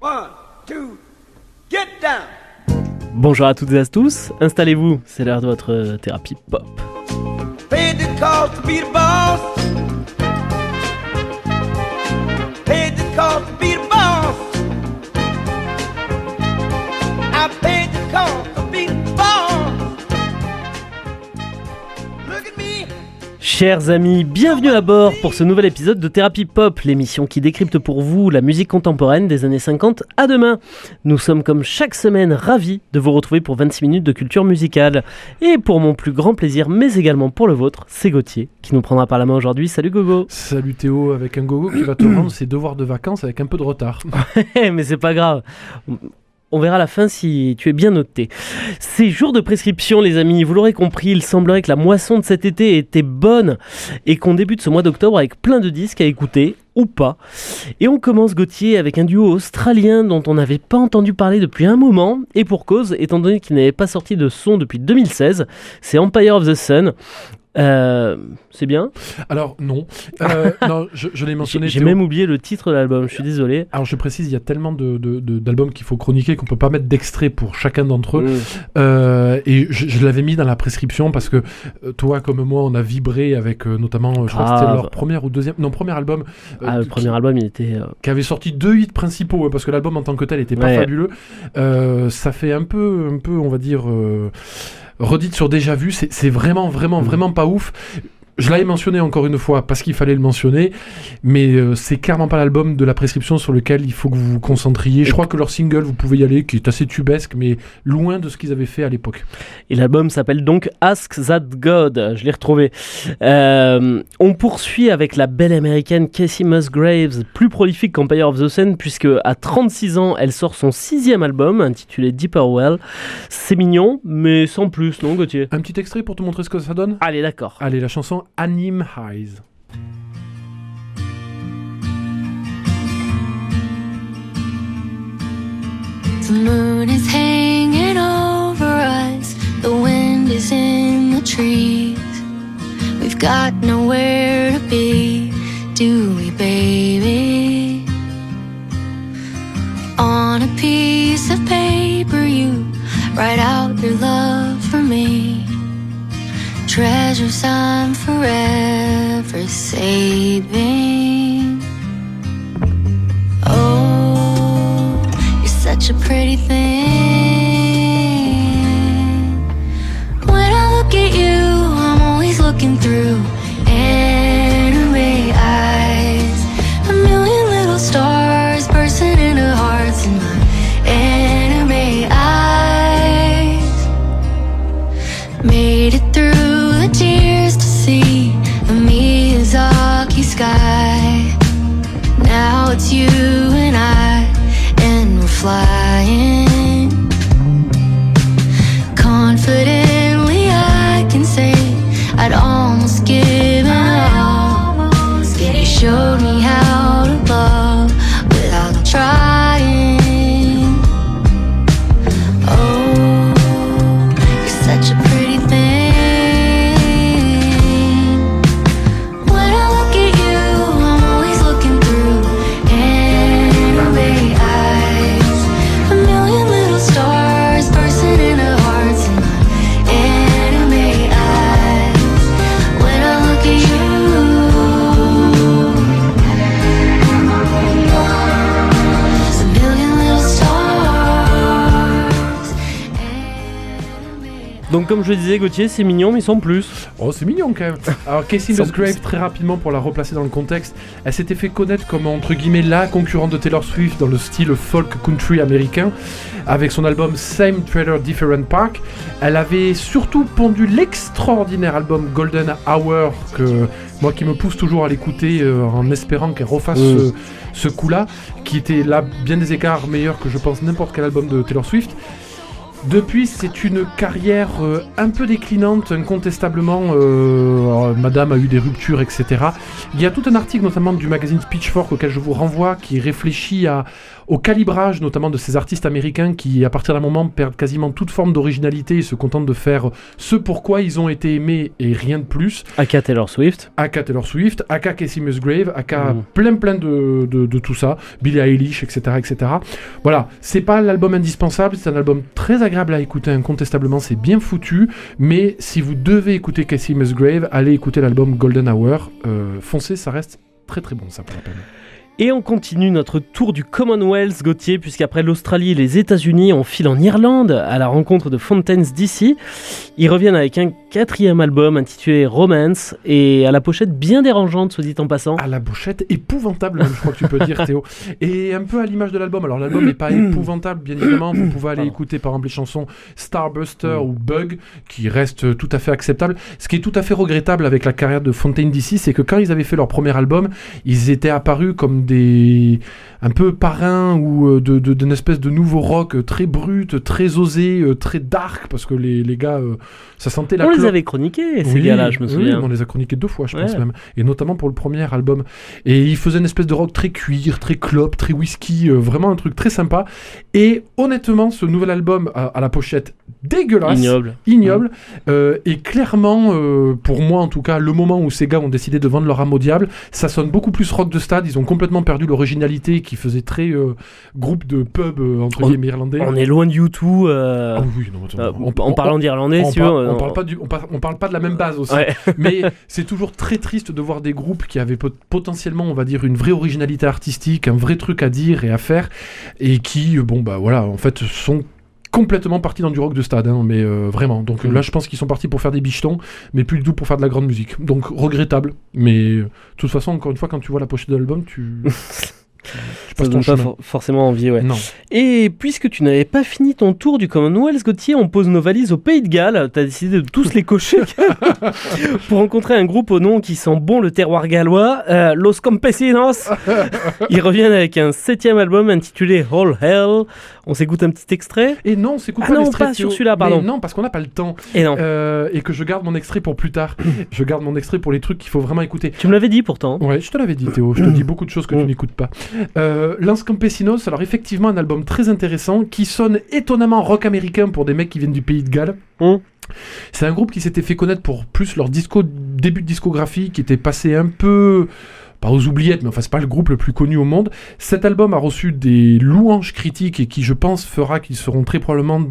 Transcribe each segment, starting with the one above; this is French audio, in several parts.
One, two, get down. Bonjour à toutes et à tous, installez-vous, c'est l'heure de votre thérapie pop. Paid the cost to be the boss. Paid the cost to be the boss. I paid the cost to be the boss. Look at me. Chers amis, bienvenue à bord pour ce nouvel épisode de Thérapie Pop, l'émission qui décrypte pour vous la musique contemporaine des années 50 à demain. Nous sommes comme chaque semaine ravis de vous retrouver pour 26 minutes de culture musicale. Et pour mon plus grand plaisir, mais également pour le vôtre, c'est Gauthier qui nous prendra par la main aujourd'hui. Salut Gogo. Salut Théo, avec un Gogo qui va te rendre ses devoirs de vacances avec un peu de retard. Mais c'est pas grave. On verra à la fin si tu es bien noté. C'est jour de prescription les amis, vous l'aurez compris, il semblerait que la moisson de cet été était bonne et qu'on débute ce mois d'octobre avec plein de disques à écouter, ou pas. Et on commence Gauthier avec un duo australien dont on n'avait pas entendu parler depuis un moment, et pour cause, étant donné qu'il n'avait pas sorti de son depuis 2016, c'est Empire of the Sun. C'est bien. Alors non, non je l'ai mentionné. J'ai Théo. même oublié le titre de l'album, je suis désolé. Alors je précise, il y a tellement d'albums qu'il faut chroniquer qu'on peut pas mettre d'extrait pour chacun d'entre eux. Et je l'avais mis dans la prescription parce que toi comme moi on a vibré avec notamment, je crois que c'était leur premier album. Le premier album il était... Qui avait sorti 2 hits principaux, parce que l'album en tant que tel était pas fabuleux. Ça fait un peu on va dire... redite sur Déjà Vu, c'est vraiment pas ouf. Je l'avais mentionné encore une fois parce qu'il fallait le mentionner, mais c'est clairement pas l'album de la prescription sur lequel il faut que vous vous concentriez. Je crois que leur single, vous pouvez y aller, qui est assez tubesque, mais loin de ce qu'ils avaient fait à l'époque. Et l'album s'appelle donc Ask That God, je l'ai retrouvé. On poursuit avec la belle américaine Kacey Musgraves, plus prolifique qu'Empire of the Sun, puisque à 36 ans, elle sort son 6e album, intitulé Deeper Well. C'est mignon, mais sans plus, non Gauthier ? Un petit extrait pour te montrer ce que ça donne ? Allez, d'accord. Allez, la chanson Anime Eyes. The moon is hanging over us, the wind is in the trees. We've got nowhere to be, do we, baby? On a piece of paper you write out your love for me. Treasures I'm forever saving. Oh, you're such a pretty thing. When I look at you, I'm always looking through anime eyes. A million little stars bursting into hearts in my anime eyes. Made it through tears to see the Miyazaki sky. Now it's you and I, and we're flying. Confidently I can say I'd almost given up. You showed me how to love without trying. Oh, you're such a pretty thing. Donc comme je le disais Gauthier, c'est mignon mais sans plus. Oh c'est mignon quand même. Alors Kacey Musgraves, très rapidement pour la replacer dans le contexte, elle s'était fait connaître comme entre guillemets la concurrente de Taylor Swift dans le style folk country américain. Avec son album Same Trailer Different Park, elle avait surtout pondu l'extraordinaire album Golden Hour, que moi qui me pousse toujours à l'écouter en espérant qu'elle refasse ce coup-là, qui était là bien des écarts meilleur que je pense n'importe quel album de Taylor Swift. Depuis, c'est une carrière un peu déclinante, incontestablement. Madame a eu des ruptures, etc. Il y a tout un article, notamment du magazine Pitchfork, auquel je vous renvoie, qui réfléchit au calibrage, notamment de ces artistes américains qui, à partir d'un moment, perdent quasiment toute forme d'originalité et se contentent de faire ce pourquoi ils ont été aimés et rien de plus. Aka Taylor Swift, aka Casey Musgrave, aka plein de tout ça, Billie Eilish, etc., etc. Voilà, c'est pas l'album indispensable, c'est un album très agréable à écouter, incontestablement, c'est bien foutu, mais si vous devez écouter Casey Musgrave, allez écouter l'album Golden Hour, foncez, ça reste très très bon, ça, pour la peine. Et on continue notre tour du Commonwealth, Gauthier, puisqu'après l'Australie et les États-Unis, on file en Irlande à la rencontre de Fountains DC. Ils reviennent avec un 4e album intitulé Romance et à la pochette bien dérangeante, soit dit en passant. À la pochette épouvantable, même, je crois que tu peux dire, Théo. Et un peu à l'image de l'album. Alors l'album n'est pas épouvantable, bien évidemment. Vous pouvez aller écouter par exemple les chansons Starbuster ou Bug, qui restent tout à fait acceptables. Ce qui est tout à fait regrettable avec la carrière de Fountains DC, c'est que quand ils avaient fait leur premier album, ils étaient apparus comme un peu parrains ou d'une espèce de nouveau rock très brut, très osé, très dark, parce que les gars, ça sentait la On clope. les avait chroniqués, ces gars-là, je me souviens. Oui, on les a chroniqués 2 fois, je pense même, et notamment pour le premier album. Et ils faisaient une espèce de rock très cuir, très clope, très whisky, vraiment un truc très sympa. Et honnêtement, ce nouvel album à la pochette dégueulasse, ignoble, et clairement, pour moi en tout cas, le moment où ces gars ont décidé de vendre leur âme au diable, ça sonne beaucoup plus rock de stade. Ils ont complètement perdu l'originalité qui faisait très groupe de pub entre guillemets irlandais. On est loin de U2. Ah oui, non, en parlant d'irlandais, si on parle pas de la même base aussi. Ouais. Mais c'est toujours très triste de voir des groupes qui avaient potentiellement, on va dire, une vraie originalité artistique, un vrai truc à dire et à faire, et qui, en fait, sont complètement partis dans du rock de stade, mais vraiment. Donc là, je pense qu'ils sont partis pour faire des bichetons, mais plus du tout pour faire de la grande musique. Donc regrettable, mais de toute façon, encore une fois, quand tu vois la pochette de l'album, tu passes ton chemin. Pas forcément envie, ouais. Non. Et puisque tu n'avais pas fini ton tour du Commonwealth, Gauthier, on pose nos valises au Pays de Galles. T'as décidé de tous les cocher pour rencontrer un groupe au nom qui sent bon le terroir gallois, Los Campesinos. Ils reviennent avec un 7e album intitulé All Hell. On s'écoute un petit extrait. Et non, on s'écoute pas l'extrait. Pas sur celui-là, pardon. Mais non, parce qu'on n'a pas le temps. Et non. Et que je garde mon extrait pour plus tard. Je garde mon extrait pour les trucs qu'il faut vraiment écouter. Tu me l'avais dit pourtant. Ouais, je te l'avais dit, Théo. Je te dis beaucoup de choses que tu n'écoutes pas. Los Campesinos, alors effectivement un album très intéressant qui sonne étonnamment rock américain pour des mecs qui viennent du Pays de Galles. C'est un groupe qui s'était fait connaître pour plus leur début de discographie, qui était passé un peu, pas aux oubliettes, mais enfin c'est pas le groupe le plus connu au monde. Cet album a reçu des louanges critiques et qui, je pense, fera qu'ils seront très probablement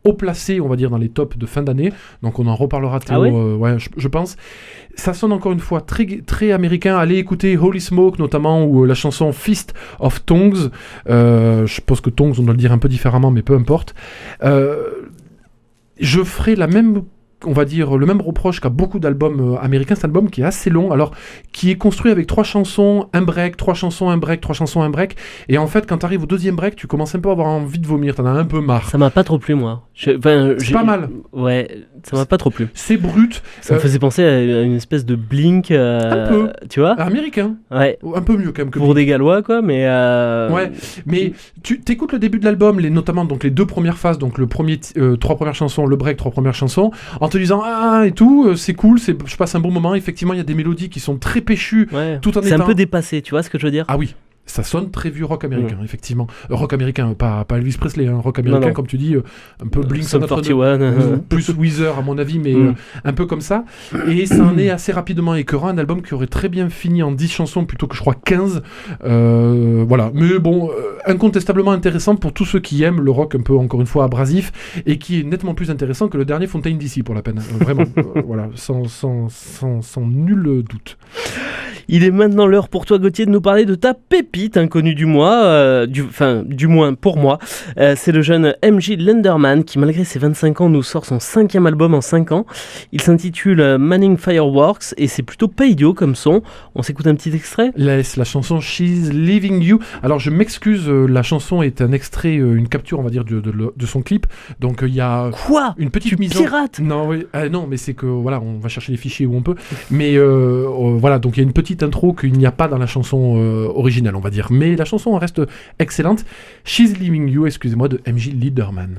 haut placé, on va dire, dans les tops de fin d'année. Donc on en reparlera, Théo. Je pense. Ça sonne encore une fois très, très américain. Allez écouter Holy Smoke, notamment, ou la chanson Feast of Tongues. Je pense que Tongues, on doit le dire un peu différemment, mais peu importe. Je ferai on va dire le même reproche qu'à beaucoup d'albums américains. C'est un album qui est assez long, alors qui est construit avec 3 chansons, un break, 3 chansons, un break, 3 chansons, un break, et en fait quand tu arrives au 2e break, tu commences un peu à avoir envie de vomir, t'en as un peu marre. Ça m'a pas trop plu, moi. C'est pas mal. Ouais, ça m'a pas trop plu. C'est brut. Ça me faisait penser à une espèce de Blink, un peu. Tu vois, américain. Ouais. Un peu mieux quand même que pour des Gallois, quoi, mais ouais, mais tu t'écoutes le début de l'album, notamment donc les 2 premières phases, donc le premier 3 premières chansons, le break, 3 premières chansons, en te disant et tout, c'est cool, je passe un bon moment. Effectivement, il y a des mélodies qui sont très péchues, tout en étant... C'est un peu dépassé, tu vois ce que je veux dire? Ah oui, ça sonne très vieux rock américain, effectivement. Rock américain, pas Elvis Presley, rock américain, comme tu dis, un peu Blink-182, plus Weezer à mon avis, mais un peu comme ça. Et ça en est assez rapidement écœurant, un album qui aurait très bien fini en 10 chansons plutôt que je crois 15. Voilà, mais bon, incontestablement intéressant pour tous ceux qui aiment le rock un peu, encore une fois, abrasif, et qui est nettement plus intéressant que le dernier Fountains DC, pour la peine. Vraiment, voilà, sans nul doute. Il est maintenant l'heure pour toi, Gauthier, de nous parler de ta pépite inconnue du mois, du moins pour moi. C'est le jeune MJ Lenderman qui, malgré ses 25 ans, nous sort son 5e album en 5 ans. Il s'intitule Manning Fireworks et c'est plutôt pas idiot comme son. On s'écoute un petit extrait ? La chanson She's Leaving You. Alors je m'excuse, la chanson est un extrait, une capture, on va dire, de son clip. Donc il y a une petite mise en... pirates ? Non, non, mais c'est que voilà, on va chercher les fichiers où on peut. Mais voilà, donc il y a une petite intro qu'il n'y a pas dans la chanson originale, on va dire. Mais la chanson reste excellente. She's Leaving You, excusez-moi, de MJ Lenderman.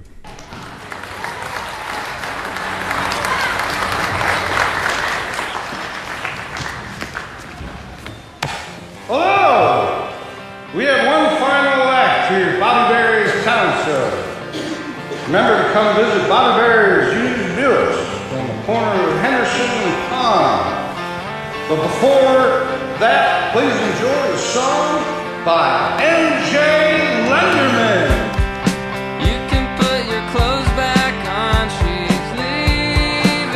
Remember to come visit Bobby Bear's used Buicks on the corner of Henderson and Pond. But before that, please enjoy a song by MJ Lenderman. You can put your clothes back on, she's leaving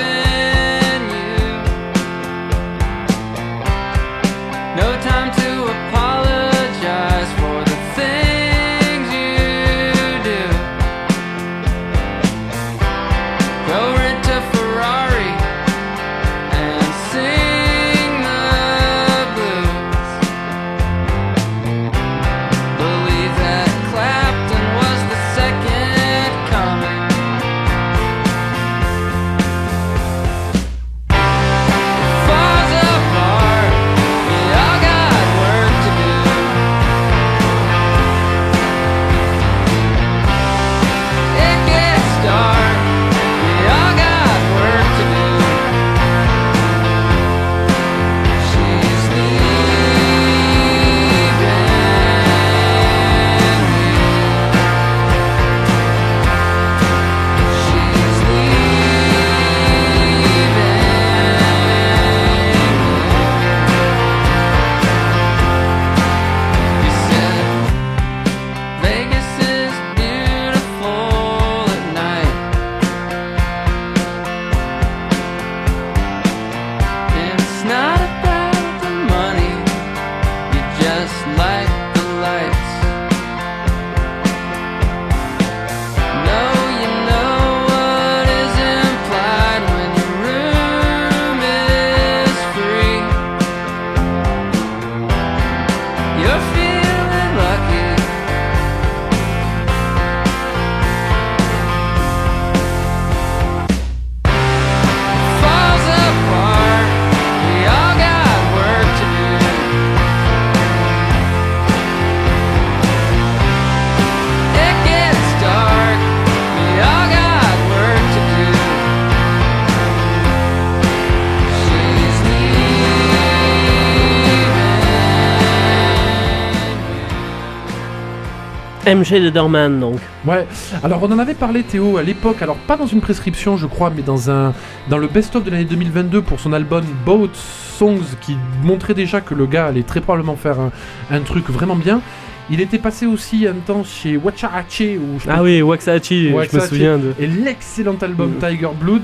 you. No time to apologize for the things you do. Go rent a Ferrari and sing the blues. Believe that Clapton was the second coming. Falls apart, we all got work to do. It gets dark, we all got work to do. She's You said Vegas is beautiful at night. It's not about the money, you just like the lights. No, you know what is implied when your room is free. You're feeling lucky. Falls apart, we all got work to do. It gets dark, we all got work to do. She's leaving. MJ Lenderman, donc. Ouais, alors on en avait parlé Théo à l'époque, alors pas dans une prescription je crois, mais dans le best-of de l'année 2022 pour son album Boat Songs qui montrait déjà que le gars allait très probablement faire un truc vraiment bien. Il était passé aussi un temps chez Waxahachie Ah oui, Waxahachie, je me Waxahachie. souviens de. Et l'excellent album Tigers Blood.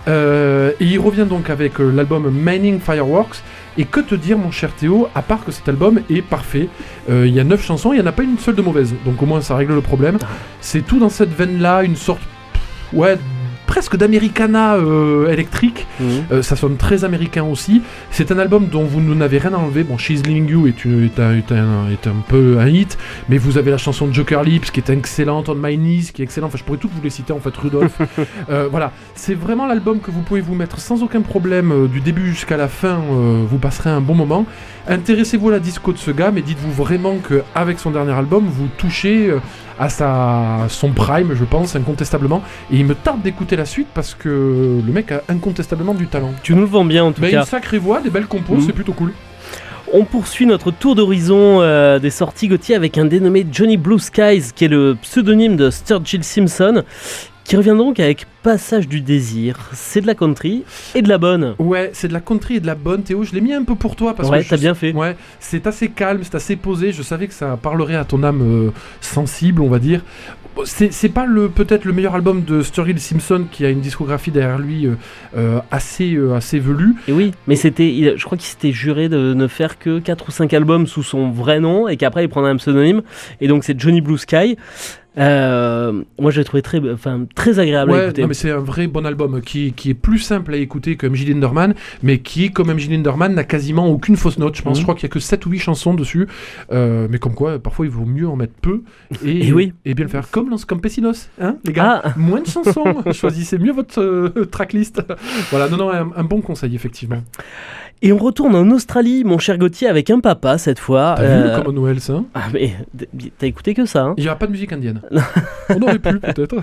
Et il revient donc avec l'album Mining Fireworks. Et que te dire mon cher Théo, à part que cet album est parfait. Il y a 9 chansons, il n'y en a pas une seule de mauvaise. Donc au moins ça règle le problème. C'est tout dans cette veine-là, une sorte... Ouais, presque d'Americana électrique. Ça sonne très américain aussi. C'est un album dont vous n'avez rien à enlever. Bon, She's Leaving You est un peu un hit, mais vous avez la chanson de Joker Lips qui est excellente, On My Knees qui est excellente. Enfin, je pourrais toutes vous les citer en fait, Rudolph. Voilà, c'est vraiment l'album que vous pouvez vous mettre sans aucun problème du début jusqu'à la fin. Vous passerez un bon moment. Intéressez-vous à la disco de ce gars, mais dites-vous vraiment qu'avec son dernier album, vous touchez à son prime, je pense, incontestablement. Et il me tarde d'écouter la suite parce que le mec a incontestablement du talent. Tu nous le vends bien en tout cas. Une sacrée voix, des belles compos, c'est plutôt cool. On poursuit notre tour d'horizon des sorties Gauthier avec un dénommé Johnny Blue Skies, qui est le pseudonyme de Sturgill Simpson, qui revient donc avec Passage du désir. C'est de la country et de la bonne. Ouais, c'est de la country et de la bonne, Théo. Je l'ai mis un peu pour toi parce ouais, que t'as bien fait. Ouais, c'est assez calme, c'est assez posé. Je savais que ça parlerait à ton âme sensible, on va dire. C'est pas peut-être le meilleur album de Sturgill Simpson, qui a une discographie derrière lui assez velue. Et oui, mais je crois qu'il s'était juré de ne faire que 4 ou 5 albums sous son vrai nom et qu'après il prendrait un pseudonyme. Et donc c'est Johnny Blue Sky. Moi j'ai trouvé très agréable à écouter. Non, mais c'est un vrai bon album qui est plus simple à écouter que MJ Linderman, mais qui, comme MJ Linderman, n'a quasiment aucune fausse note. Je pense, je crois qu'il y a que 7 ou 8 chansons dessus, mais comme quoi parfois il vaut mieux en mettre peu et bien le faire comme dans Campesinos, hein les gars. Moins de chansons, choisissez mieux votre tracklist. Voilà, non, un bon conseil effectivement. Et on retourne en Australie, mon cher Gauthier, avec un papa cette fois. T'as vu le Commonwealth, hein? Ah mais t'as écouté que ça, hein? Il n'y aura pas de musique indienne. On aurait pu peut-être.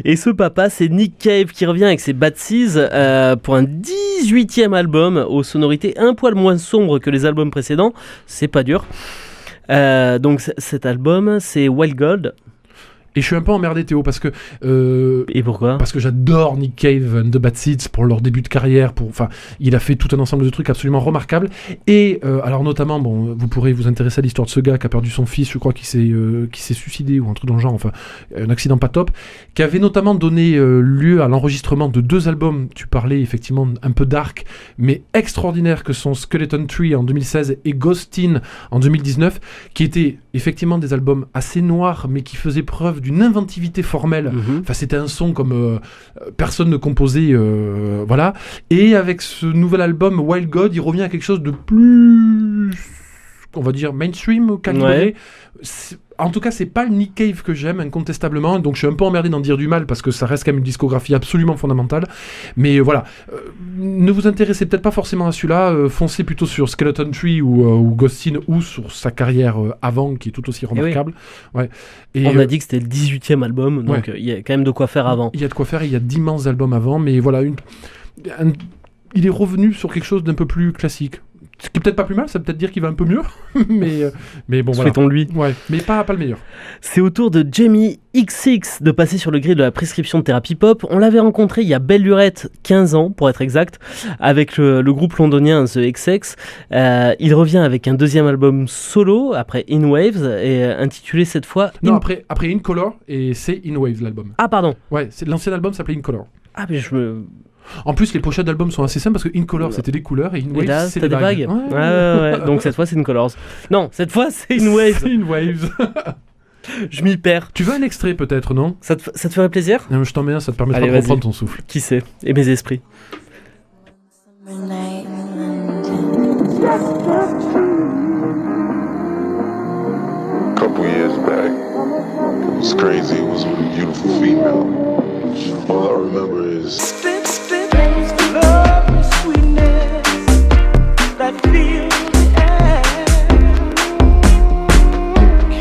Et ce papa, c'est Nick Cave qui revient avec ses Bad Seas pour un 18e album aux sonorités un poil moins sombres que les albums précédents. C'est pas dur. Donc cet album, c'est Wild Gold. Et je suis un peu emmerdé, Théo, parce que Et pourquoi? parce que j'adore Nick Cave and the Bad Seeds pour leur début de carrière. Enfin, il a fait tout un ensemble de trucs absolument remarquables. Et alors notamment, bon, vous pourrez vous intéresser à l'histoire de ce gars qui a perdu son fils, je crois qu'il s'est suicidé ou un truc dans le genre. Enfin, un accident pas top, qui avait notamment donné lieu à l'enregistrement de 2 albums. Tu parlais effectivement un peu dark, mais extraordinaires, que sont Skeleton Tree en 2016 et Ghostin en 2019, qui étaient effectivement des albums assez noirs, mais qui faisaient preuve d'une inventivité formelle. Enfin, c'était un son comme personne ne composait, voilà. Et avec ce nouvel album Wild God, il revient à quelque chose de plus, on va dire, mainstream, calibré. Ouais. En tout cas, c'est pas le Nick Cave que j'aime, incontestablement, donc je suis un peu emmerdé d'en dire du mal, parce que ça reste quand même une discographie absolument fondamentale. Mais voilà, ne vous intéressez peut-être pas forcément à celui-là, foncez plutôt sur Skeleton Tree ou Ghostin, ou sur sa carrière avant, qui est tout aussi remarquable. Ouais. Et, On a dit que c'était le 18e album, donc il y a quand même de quoi faire avant. Il y a de quoi faire, il y a d'immenses albums avant, mais voilà, il est revenu sur quelque chose d'un peu plus classique. Ce qui est peut-être pas plus mal, ça veut peut-être dire qu'il va un peu mieux, mais bon, voilà. Souhaitons-lui. Ouais, mais pas le meilleur. C'est au tour de Jamie XX de passer sur le grill de la prescription de thérapie pop. On l'avait rencontré il y a belle lurette, 15 ans pour être exact, avec le groupe londonien The XX. Il revient avec un deuxième album solo, après In Waves, et intitulé cette fois... Non, après In Color, et c'est In Waves l'album. Ah pardon. Ouais, l'ancien album s'appelait In Color. Ah mais je me... En plus, les pochettes d'albums sont assez simples parce que In Color c'était des couleurs et In Waves là, c'est des des vagues. Ouais. Donc cette fois c'est In Colors. Non, cette fois c'est In Waves. C'est In Waves. Je m'y perds. Tu veux un extrait peut-être, non? Ça te ferait plaisir? Non, je t'en mets un, ça te permettra Allez, de vas-y. reprendre ton souffle. Qui sait? Et mes esprits. Couple years back, it was crazy. It was with a beautiful female. All I remember is Spit, love and sweetness that fills the air.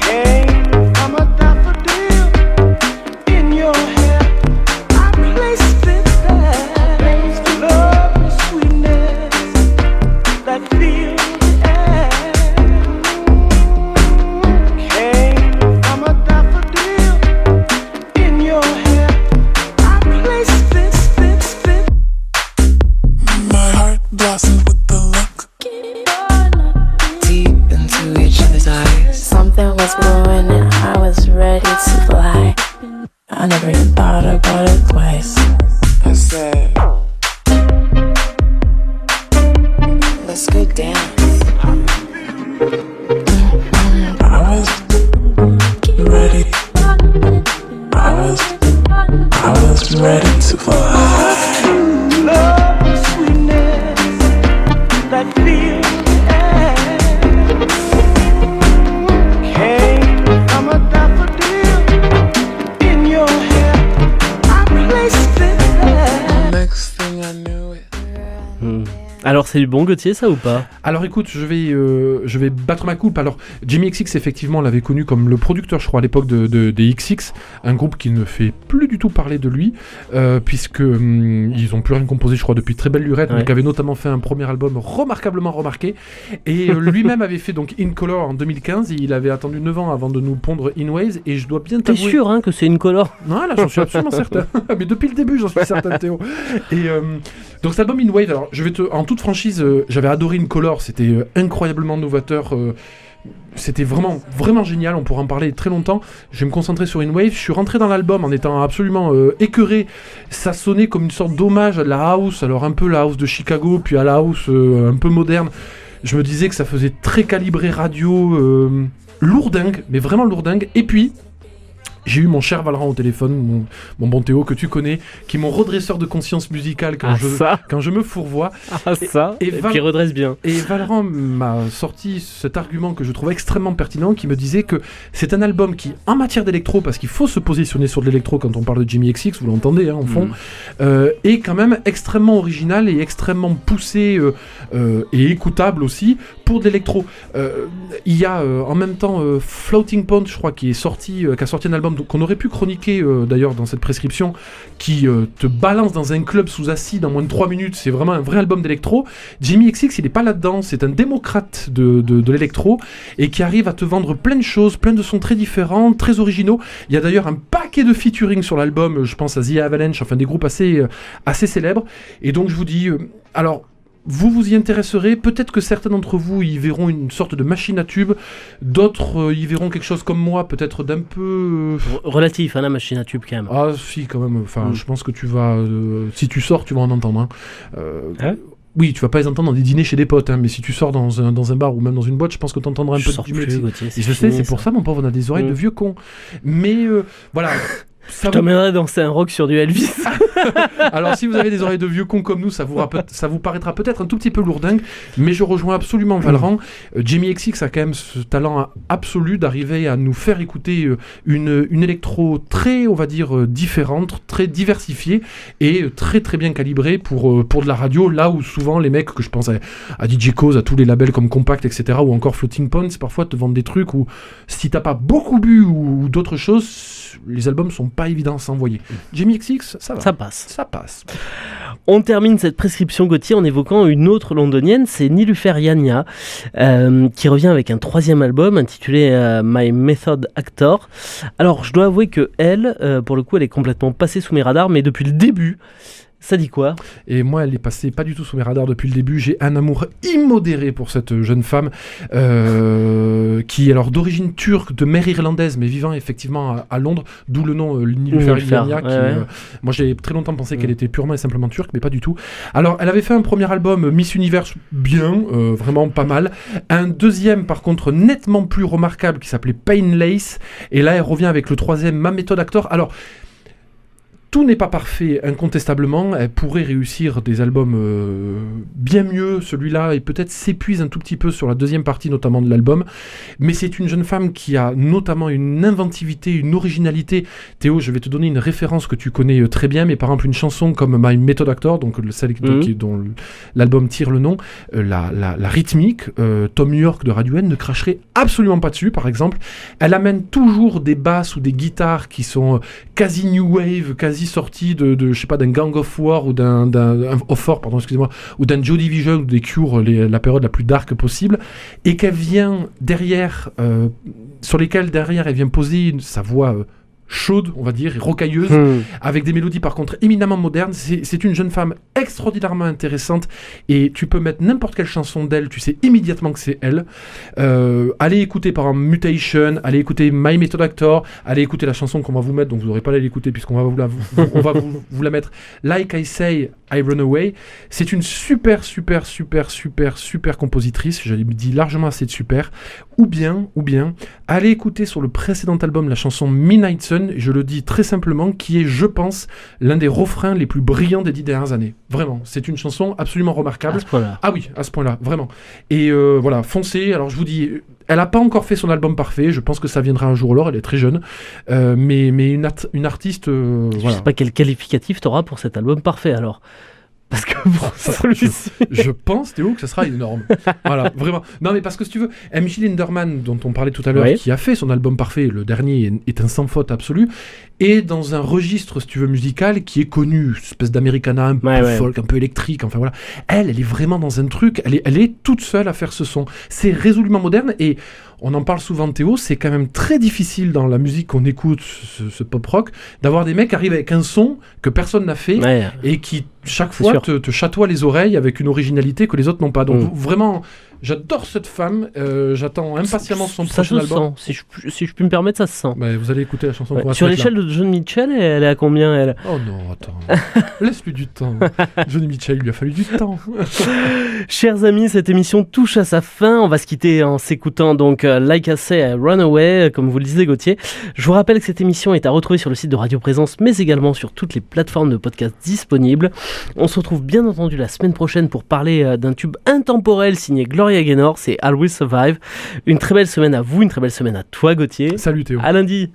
Came from a daffodil in your hair. I placed it there. Love and sweetness that fills the air. Came from a daffodil in your hair. My heart blossomed with the look. Deep into each other's eyes. Something was brewing and I was ready to fly. I never even thought about it twice. I said, Let's go dance. I was ready. I was ready to fly. Love and sweetness that fills the air. Came from a daffodil in your hair. I placed it there. Next thing I knew it. Alors c'est du bon Gauthier ça ou pas? Alors écoute, je vais battre ma coupe. Alors Jamie XX, effectivement, on l'avait connu comme le producteur, je crois, à l'époque des XX, un groupe qui ne fait plus du tout parler de lui, puisque ils ont plus rien composé, je crois, depuis Très Belle Lurette, mais qui avait notamment fait un premier album remarquablement remarqué, et lui-même avait fait donc In Color en 2015, et il avait attendu 9 ans avant de nous pondre In Waves, et je dois bien T'es t'avouer... sûr que c'est In Color? Non, là, j'en suis absolument certain. Mais depuis le début, j'en suis certain, Théo. Et donc cet album In Wave, alors en toute franchise, j'avais adoré In Color, c'était incroyablement novateur. C'était vraiment, vraiment génial, on pourra en parler très longtemps. Je vais me concentrer sur In Wave. Je suis rentré dans l'album en étant absolument écœuré. Ça sonnait comme une sorte d'hommage à la house, alors un peu la house de Chicago, puis à la house un peu moderne. Je me disais que ça faisait très calibré radio, lourdingue, mais vraiment lourdingue. Et puis... j'ai eu mon cher Valran au téléphone, mon bon Théo que tu connais, qui est mon redresseur de conscience musicale quand je me fourvoie. Et qui redresse bien. Et Valran m'a sorti cet argument que je trouve extrêmement pertinent, qui me disait que c'est un album qui, en matière d'électro, parce qu'il faut se positionner sur de l'électro quand on parle de Jamie XX, vous l'entendez en fond, est quand même extrêmement original et extrêmement poussé et écoutable aussi pour de l'électro. Il y a en même temps Floating Point, je crois, qui a sorti un album qu'on aurait pu chroniquer d'ailleurs dans cette prescription, qui te balance dans un club sous acide en moins de 3 minutes. C'est vraiment un vrai album d'électro. Jamie XX, il n'est pas là-dedans, c'est un démocrate de l'électro, et qui arrive à te vendre plein de choses, plein de sons très différents, très originaux. Il y a d'ailleurs un paquet de featuring sur l'album, je pense à The Avalanche, enfin des groupes assez célèbres. Et donc je vous dis, alors vous y intéresserez, peut-être que certains d'entre vous y verront une sorte de machine à tube, d'autres y verront quelque chose comme moi, peut-être d'un peu... Relatif à la machine à tube quand même. Ah si, quand même, enfin je pense que tu vas... si tu sors, tu vas en entendre. Hein. Oui, tu vas pas les entendre dans des dîners chez des potes, hein, mais si tu sors dans un bar ou même dans une boîte, je pense que tu entendras un peu de Gauthier, et je sais, c'est pour ça, mon pauvre, on a des oreilles de vieux cons. Mais voilà... Je t'emmènerais danser un rock sur du Elvis. Alors si vous avez des oreilles de vieux cons comme nous, ça vous paraîtra peut-être un tout petit peu lourdingue, mais je rejoins absolument Valran. Jamie XX a quand même ce talent absolu d'arriver à nous faire écouter une électro très, on va dire, différente, très diversifiée et très très bien calibrée pour de la radio, là où souvent les mecs, que je pense à DJ Cause, à tous les labels comme Compact, etc., ou encore Floating Points, parfois te vendent des trucs où si t'as pas beaucoup bu ou d'autres choses, les albums sont pas évidents à s'envoyer. Jamie XX, ça va. Ça passe. Ça passe. On termine cette prescription Gauthier en évoquant une autre londonienne, c'est Nilufer Yanya, qui revient avec un 3e album intitulé My Method Actor. Alors, je dois avouer que elle, pour le coup, elle est complètement passée sous mes radars, mais depuis le début, ça dit quoi ? Et moi, elle est passée pas du tout sous mes radars depuis le début. J'ai un amour immodéré pour cette jeune femme qui est alors d'origine turque, de mère irlandaise, mais vivant effectivement à Londres, d'où le nom Nilufer Yanya. Moi, j'ai très longtemps pensé qu'elle était purement et simplement turque, mais pas du tout. Alors, elle avait fait un premier album, Miss Universe, bien, vraiment pas mal. Un deuxième, par contre, nettement plus remarquable, qui s'appelait Painless. Et là, elle revient avec le 3e, Ma Method Actor. Alors, tout n'est pas parfait, incontestablement. Elle pourrait réussir des albums bien mieux. Celui-là, et peut-être s'épuise un tout petit peu sur la deuxième partie, notamment de l'album. Mais c'est une jeune femme qui a notamment une inventivité, une originalité. Théo, je vais te donner une référence que tu connais très bien, mais par exemple une chanson comme My Method Actor, donc celle dont l'album tire le nom, la rythmique, Tom York de Radiohead ne cracherait absolument pas dessus, par exemple. Elle amène toujours des basses ou des guitares qui sont quasi new wave, quasi sorti de je sais pas, d'un Gang of War ou d'un ou d'un Joy Division ou des Cure, la période la plus dark possible, et qu'elle vient derrière, sur lesquelles derrière elle vient poser sa voix chaude, on va dire, et rocailleuse, avec des mélodies par contre éminemment modernes. C'est une jeune femme extraordinairement intéressante, et tu peux mettre n'importe quelle chanson d'elle, tu sais immédiatement que c'est elle. Allez écouter par exemple Mutation, allez écouter My Method Actor, allez écouter la chanson qu'on va vous mettre, donc vous n'aurez pas à l'écouter puisqu'on va vous la mettre, Like I Say, I Run Away. C'est une super compositrice, je dis largement assez de super. Ou bien, allez écouter sur le précédent album la chanson Midnight Sun, je le dis très simplement, qui est, je pense, l'un des refrains les plus brillants des 10 dernières années. Vraiment, c'est une chanson absolument remarquable. À ce point-là. Ah oui, à ce point-là, vraiment. Et voilà, foncez. Alors je vous dis, elle n'a pas encore fait son album parfait, je pense que ça viendra un jour ou l'autre, elle est très jeune. Mais une artiste... Je sais pas quel qualificatif t'auras pour cet album parfait alors. Parce que pour celui-ci... je pense, Théo, que ça sera énorme. Voilà, vraiment. Non, mais parce que si tu veux, M.J. Linderman, dont on parlait tout à l'heure, qui a fait son album parfait, le dernier est un sans faute absolu, et dans un registre, si tu veux, musical, qui est connu, une espèce d'Americana un peu folk, un peu électrique, enfin voilà. Elle est vraiment dans un truc, elle est toute seule à faire ce son. C'est résolument moderne, et on en parle souvent, Théo, c'est quand même très difficile dans la musique qu'on écoute, ce pop-rock, d'avoir des mecs qui arrivent avec un son que personne n'a fait, et qui, chaque fois, te chatoie les oreilles avec une originalité que les autres n'ont pas. Donc vraiment, j'adore cette femme, j'attends impatiemment son prochain album. Ça se sent, si je puis me permettre, ça se sent. Vous allez écouter la chanson qu'on va sur l'échelle de John Mitchell, elle est à combien, elle ? Oh non, attends, laisse-lui du temps. Johnny Mitchell, il lui a fallu du temps. Chers amis, cette émission touche à sa fin. On va se quitter en s'écoutant donc Like I Say, Runaway, comme vous le disiez Gauthier. Je vous rappelle que cette émission est à retrouver sur le site de Radio Présence, mais également sur toutes les plateformes de podcast disponibles. On se retrouve bien entendu la semaine prochaine pour parler d'un tube intemporel signé Gloria Gaynor, c'est I Will Survive. Une très belle semaine à vous, une très belle semaine à toi Gauthier. Salut Théo. À lundi.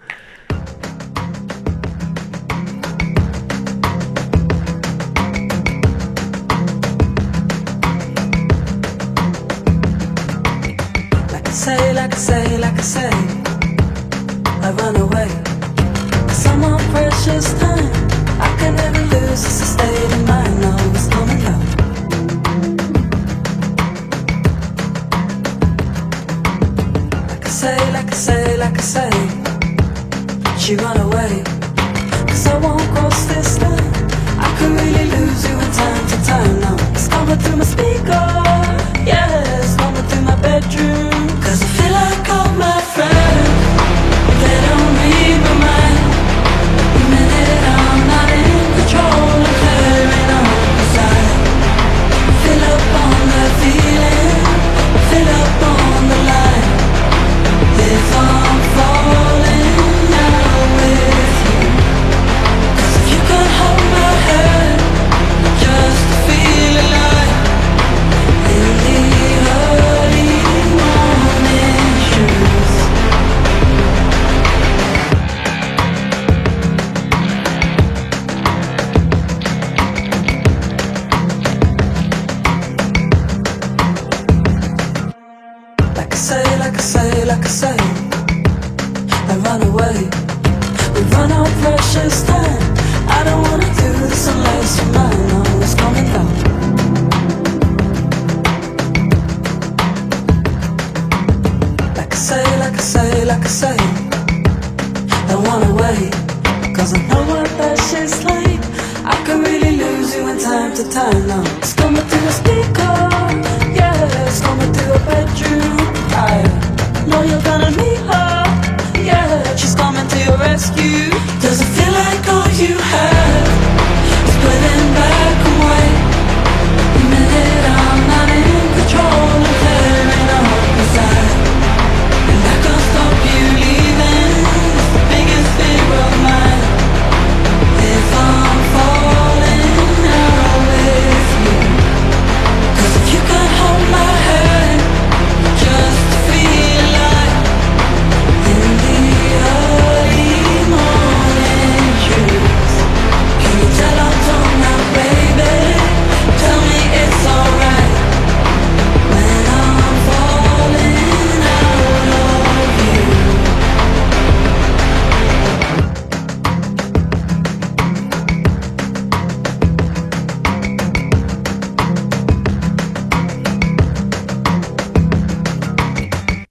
Like I say, I run away. Some more precious time I can never lose. It's a state of mind, no, it's coming out. Like I say, she run away. promise I won't cross this line. I could really lose you in time to time now. It's coming through my speaker, yeah, it's coming through my bedroom. Cause I feel like all my friends, they don't read my mind. The minute I'm not in control, I'm clearing on the side. Fill up on the feeling, fill up on the line. If I'm falling out with you, cause if you could hold my hand just to feel alive in the early morning shoes. Like I say, like I say, like I say, I run away. We run out precious time. I don't wanna do this unless you know it's coming down. Like I say, like I say, like I say, I wanna wait. Cause I know what that shit's like. I could really lose you in time to time now. It's coming through the speaker, yeah, it's coming through your bedroom. I know you're gonna meet her.